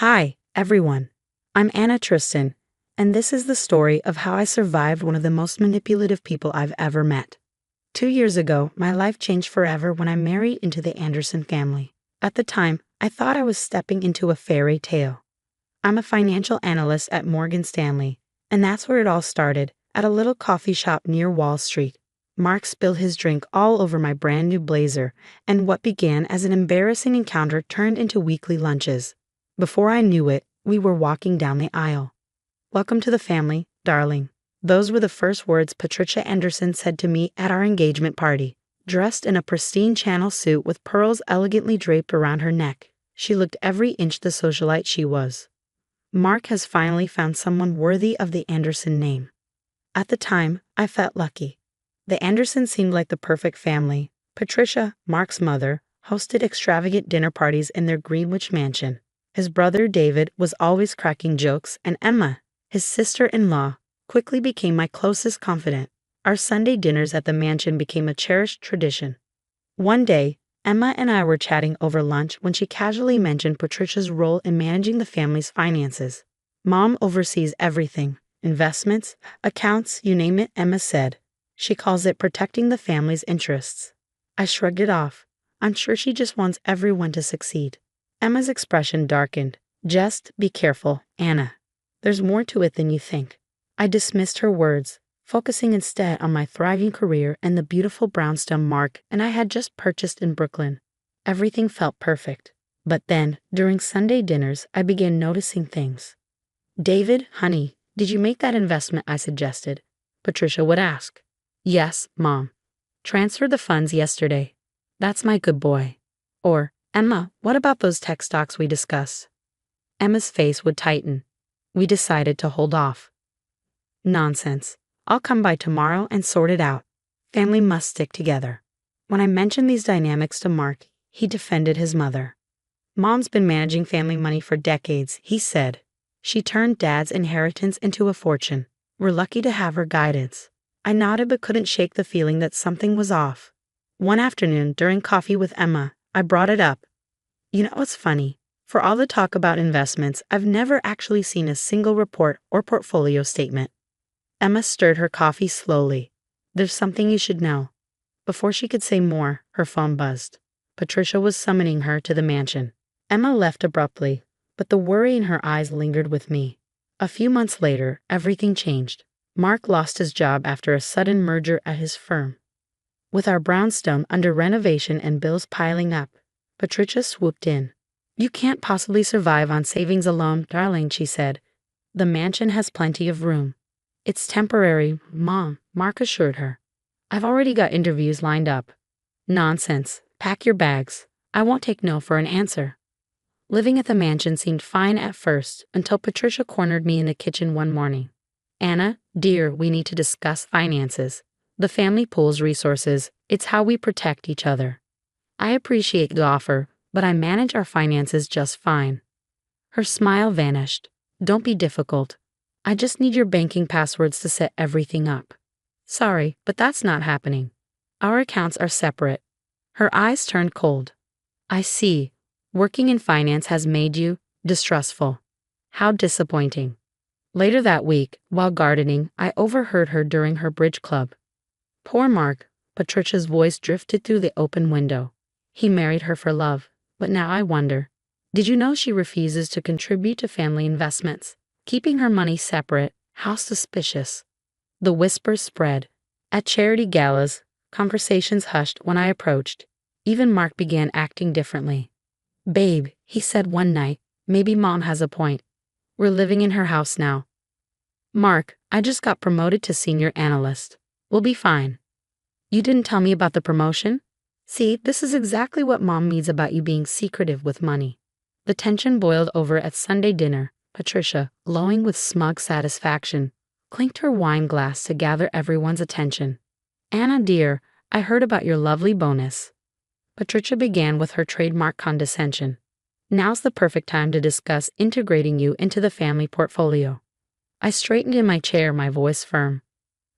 Hi, everyone. I'm Anna Tristan, and this is the story of how I survived one of the most manipulative people I've ever met. 2 years ago, my life changed forever when I married into the Anderson family. At the time, I thought I was stepping into a fairy tale. I'm a financial analyst at Morgan Stanley, and that's where it all started, at a little coffee shop near Wall Street. Mark spilled his drink all over my brand new blazer, and what began as an embarrassing encounter turned into weekly lunches. Before I knew it, we were walking down the aisle. "Welcome to the family, darling." Those were the first words Patricia Anderson said to me at our engagement party. Dressed in a pristine Channel suit with pearls elegantly draped around her neck, she looked every inch the socialite she was. Mark has finally found someone worthy of the Anderson name. At the time, I felt lucky. The Andersons seemed like the perfect family. Patricia, Mark's mother, hosted extravagant dinner parties in their Greenwich mansion. His brother David was always cracking jokes, and Emma, his sister-in-law, quickly became my closest confidant. Our Sunday dinners at the mansion became a cherished tradition. One day, Emma and I were chatting over lunch when she casually mentioned Patricia's role in managing the family's finances. "Mom oversees everything, investments, accounts, you name it," Emma said. "She calls it protecting the family's interests." I shrugged it off. "I'm sure she just wants everyone to succeed." Emma's expression darkened. "Just be careful, Anna. There's more to it than you think." I dismissed her words, focusing instead on my thriving career and the beautiful brownstone Mark and I had just purchased in Brooklyn. Everything felt perfect. But then, during Sunday dinners, I began noticing things. "David, honey, did you make that investment I suggested?" Patricia would ask. "Yes, Mom. Transferred the funds yesterday." "That's my good boy." Or, "Emma, what about those tech stocks we discussed?" Emma's face would tighten. "We decided to hold off." "Nonsense. I'll come by tomorrow and sort it out. Family must stick together." When I mentioned these dynamics to Mark, he defended his mother. "Mom's been managing family money for decades," he said. "She turned Dad's inheritance into a fortune. We're lucky to have her guidance." I nodded but couldn't shake the feeling that something was off. One afternoon, during coffee with Emma, I brought it up. "You know what's funny? For all the talk about investments, I've never actually seen a single report or portfolio statement." Emma stirred her coffee slowly. "There's something you should know." Before she could say more, her phone buzzed. Patricia was summoning her to the mansion. Emma left abruptly, but the worry in her eyes lingered with me. A few months later, everything changed. Mark lost his job after a sudden merger at his firm. With our brownstone under renovation and bills piling up, Patricia swooped in. "You can't possibly survive on savings alone, darling," she said. "The mansion has plenty of room." "It's temporary, Mom," Mark assured her. "I've already got interviews lined up." "Nonsense. Pack your bags. I won't take no for an answer." Living at the mansion seemed fine at first until Patricia cornered me in the kitchen one morning. "Anna, dear, we need to discuss finances. The family pools resources. It's how we protect each other." "I appreciate the offer, but I manage our finances just fine." Her smile vanished. "Don't be difficult. I just need your banking passwords to set everything up." "Sorry, but that's not happening. Our accounts are separate." Her eyes turned cold. "I see. Working in finance has made you distrustful. How disappointing." Later that week, while gardening, I overheard her during her bridge club. "Poor Mark," Patricia's voice drifted through the open window. "He married her for love, but now I wonder. Did you know she refuses to contribute to family investments? Keeping her money separate, how suspicious." The whispers spread. At charity galas, conversations hushed when I approached. Even Mark began acting differently. "Babe," he said one night, "maybe Mom has a point. We're living in her house now." "Mark, I just got promoted to senior analyst. We'll be fine." "You didn't tell me about the promotion?" "See, this is exactly what Mom means about you being secretive with money." The tension boiled over at Sunday dinner. Patricia, glowing with smug satisfaction, clinked her wine glass to gather everyone's attention. "Anna dear, I heard about your lovely bonus." Patricia began with her trademark condescension. "Now's the perfect time to discuss integrating you into the family portfolio." I straightened in my chair, my voice firm.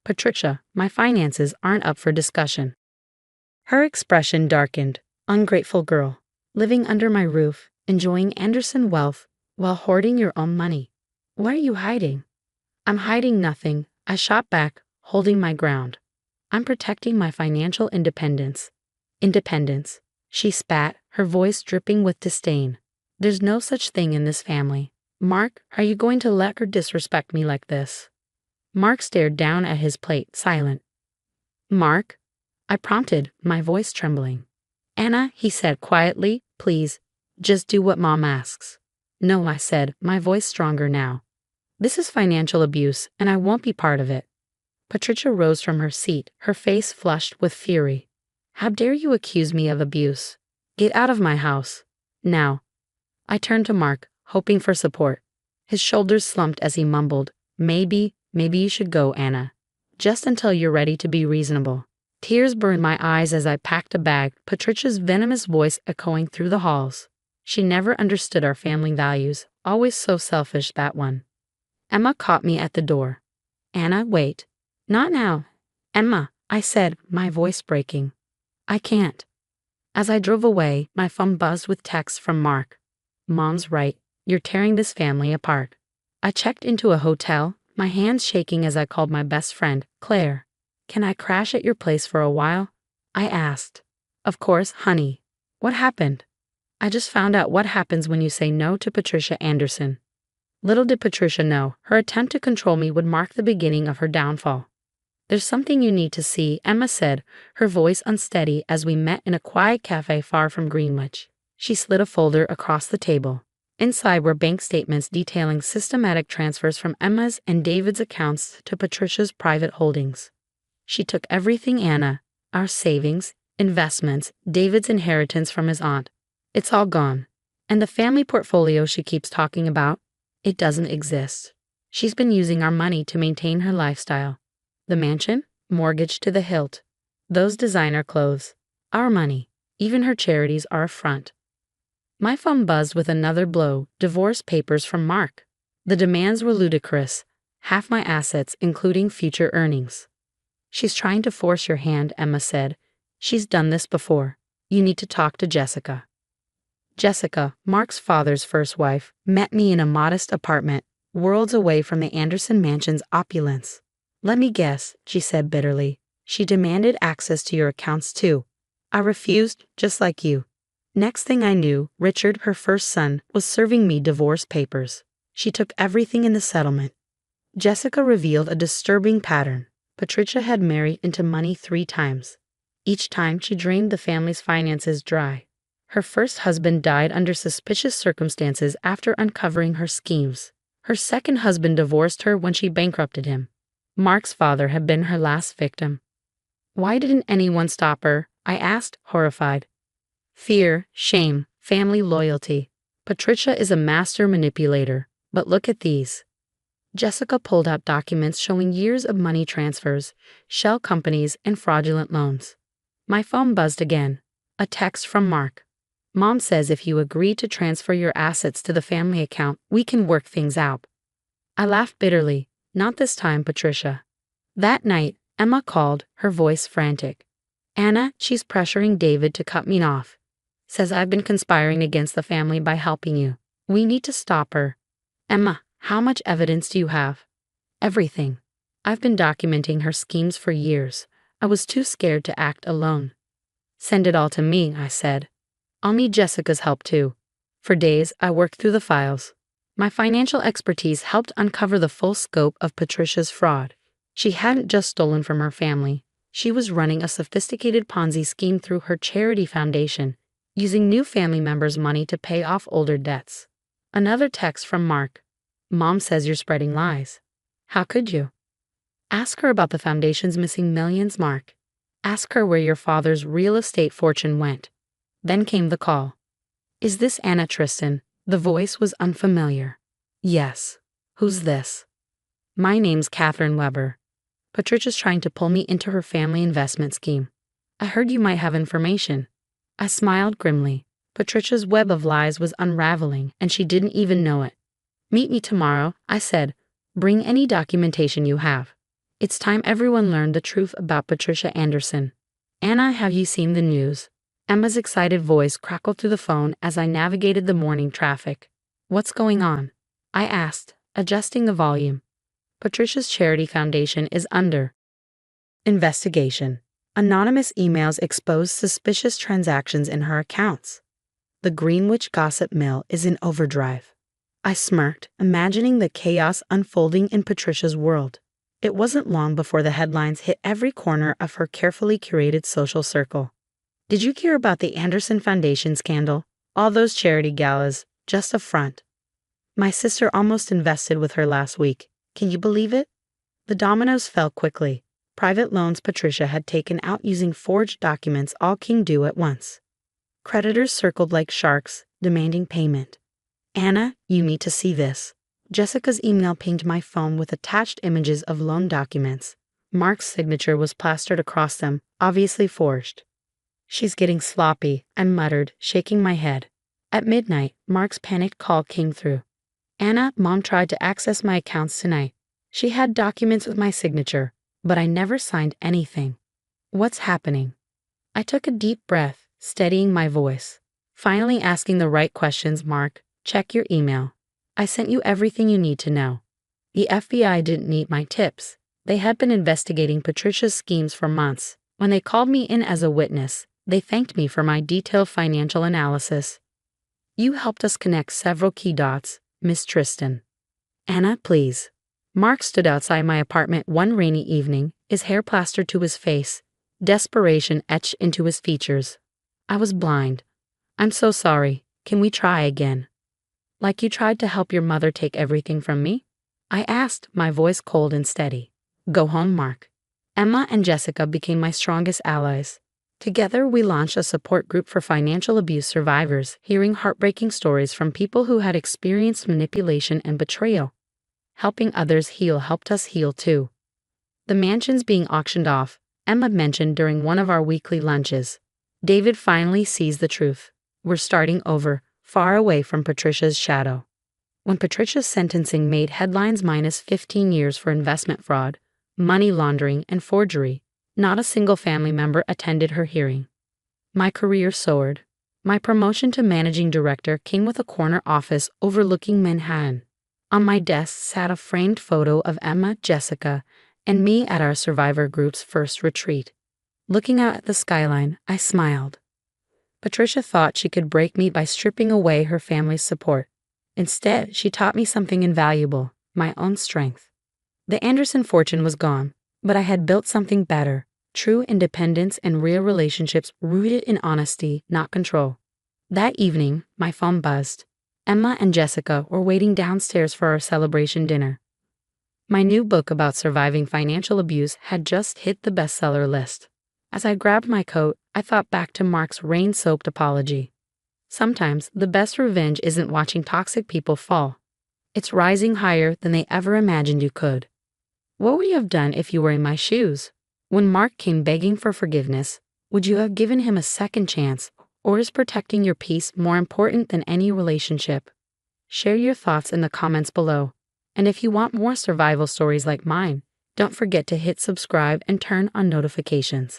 "Patricia, my finances aren't up for discussion." Her expression darkened. Ungrateful girl. Living under my roof, enjoying Anderson wealth, while hoarding your own money. What are you hiding? I'm hiding nothing, I shot back, holding my ground. I'm protecting my financial independence. Independence, she spat, her voice dripping with disdain. There's no such thing in this family. Mark, are you going to let her disrespect me like this? Mark stared down at his plate, silent. Mark? I prompted, my voice trembling. Anna, he said quietly, please, just do what Mom asks. No, I said, my voice stronger now. This is financial abuse, and I won't be part of it. Patricia rose from her seat, her face flushed with fury. How dare you accuse me of abuse? Get out of my house. Now. I turned to Mark, hoping for support. His shoulders slumped as he mumbled, maybe you should go, Anna. Just until you're ready to be reasonable. Tears burned my eyes as I packed a bag, Patricia's venomous voice echoing through the halls. She never understood our family values, always so selfish, that one. Emma caught me at the door. Anna, wait. Not now. Emma, I said, my voice breaking. I can't. As I drove away, my phone buzzed with texts from Mark. Mom's right, you're tearing this family apart. I checked into a hotel, my hands shaking as I called my best friend, Claire. Can I crash at your place for a while? I asked. Of course, honey. What happened? I just found out what happens when you say no to Patricia Anderson. Little did Patricia know, her attempt to control me would mark the beginning of her downfall. There's something you need to see, Emma said, her voice unsteady as we met in a quiet cafe far from Greenwich. She slid a folder across the table. Inside were bank statements detailing systematic transfers from Emma's and David's accounts to Patricia's private holdings. She took everything, Anna, our savings, investments, David's inheritance from his aunt. It's all gone. And the family portfolio she keeps talking about, it doesn't exist. She's been using our money to maintain her lifestyle. The mansion, mortgaged to the hilt. Those designer clothes, our money. Even her charities are a front. My phone buzzed with another blow, divorce papers from Mark. The demands were ludicrous, half my assets including future earnings. She's trying to force your hand, Emma said. She's done this before. You need to talk to Jessica. Jessica, Mark's father's first wife, met me in a modest apartment, worlds away from the Anderson mansion's opulence. Let me guess, she said bitterly. She demanded access to your accounts too. I refused, just like you. Next thing I knew, Richard, her first son, was serving me divorce papers. She took everything in the settlement. Jessica revealed a disturbing pattern. Patricia had married into money 3 times. Each time she drained the family's finances dry. Her first husband died under suspicious circumstances after uncovering her schemes. Her second husband divorced her when she bankrupted him. Mark's father had been her last victim. Why didn't anyone stop her? I asked, horrified. Fear, shame, family loyalty. Patricia is a master manipulator, but look at these. Jessica pulled out documents showing years of money transfers, shell companies, and fraudulent loans. My phone buzzed again. A text from Mark. Mom says if you agree to transfer your assets to the family account, we can work things out. I laughed bitterly. Not this time, Patricia. That night, Emma called, her voice frantic. Anna, she's pressuring David to cut me off. Says I've been conspiring against the family by helping you. We need to stop her. Emma, how much evidence do you have? Everything. I've been documenting her schemes for years. I was too scared to act alone. Send it all to me, I said. I'll need Jessica's help too. For days, I worked through the files. My financial expertise helped uncover the full scope of Patricia's fraud. She hadn't just stolen from her family. She was running a sophisticated Ponzi scheme through her charity foundation, using new family members' money to pay off older debts. Another text from Mark. Mom says you're spreading lies. How could you? Ask her about the foundation's missing millions, Mark. Ask her where your father's real estate fortune went. Then came the call. Is this Anna Tristan? The voice was unfamiliar. Yes. Who's this? My name's Catherine Weber. Patricia's trying to pull me into her family investment scheme. I heard you might have information. I smiled grimly. Patricia's web of lies was unraveling, and she didn't even know it. Meet me tomorrow, I said. Bring any documentation you have. It's time everyone learned the truth about Patricia Anderson. Anna, have you seen the news? Emma's excited voice crackled through the phone as I navigated the morning traffic. What's going on? I asked, adjusting the volume. Patricia's charity foundation is under investigation. Anonymous emails expose suspicious transactions in her accounts. The Greenwich gossip mill is in overdrive. I smirked, imagining the chaos unfolding in Patricia's world. It wasn't long before the headlines hit every corner of her carefully curated social circle. Did you hear about the Anderson Foundation scandal? All those charity galas, just a front. My sister almost invested with her last week. Can you believe it? The dominoes fell quickly. Private loans Patricia had taken out using forged documents all came due at once. Creditors circled like sharks, demanding payment. Anna, you need to see this. Jessica's email pinged my phone with attached images of loan documents. Mark's signature was plastered across them, obviously forged. She's getting sloppy, I muttered, shaking my head. At midnight, Mark's panicked call came through. Anna, Mom tried to access my accounts tonight. She had documents with my signature, but I never signed anything. What's happening? I took a deep breath, steadying my voice. Finally asking the right questions, Mark, check your email. I sent you everything you need to know. The FBI didn't need my tips. They had been investigating Patricia's schemes for months. When they called me in as a witness, they thanked me for my detailed financial analysis. You helped us connect several key dots, Miss Tristan. Anna, please. Mark stood outside my apartment one rainy evening, his hair plastered to his face, desperation etched into his features. I was blind. I'm so sorry. Can we try again? Like you tried to help your mother take everything from me? I asked, my voice cold and steady. Go home, Mark. Emma and Jessica became my strongest allies. Together, we launched a support group for financial abuse survivors, hearing heartbreaking stories from people who had experienced manipulation and betrayal. Helping others heal helped us heal too. The mansion's being auctioned off, Emma mentioned during one of our weekly lunches. David finally sees the truth. We're starting over, far away from Patricia's shadow. When Patricia's sentencing made headlines minus 15 years for investment fraud, money laundering, and forgery, not a single family member attended her hearing. My career soared. My promotion to managing director came with a corner office overlooking Manhattan. On my desk sat a framed photo of Emma, Jessica, and me at our survivor group's first retreat. Looking out at the skyline, I smiled. Patricia thought she could break me by stripping away her family's support. Instead, she taught me something invaluable, my own strength. The Anderson fortune was gone, but I had built something better, true independence and real relationships rooted in honesty, not control. That evening, my phone buzzed. Emma and Jessica were waiting downstairs for our celebration dinner. My new book about surviving financial abuse had just hit the bestseller list. As I grabbed my coat, I thought back to Mark's rain-soaked apology. Sometimes the best revenge isn't watching toxic people fall. It's rising higher than they ever imagined you could. What would you have done if you were in my shoes? When Mark came begging for forgiveness, would you have given him a second chance? Or is protecting your peace more important than any relationship? Share your thoughts in the comments below. And if you want more survival stories like mine, don't forget to hit subscribe and turn on notifications.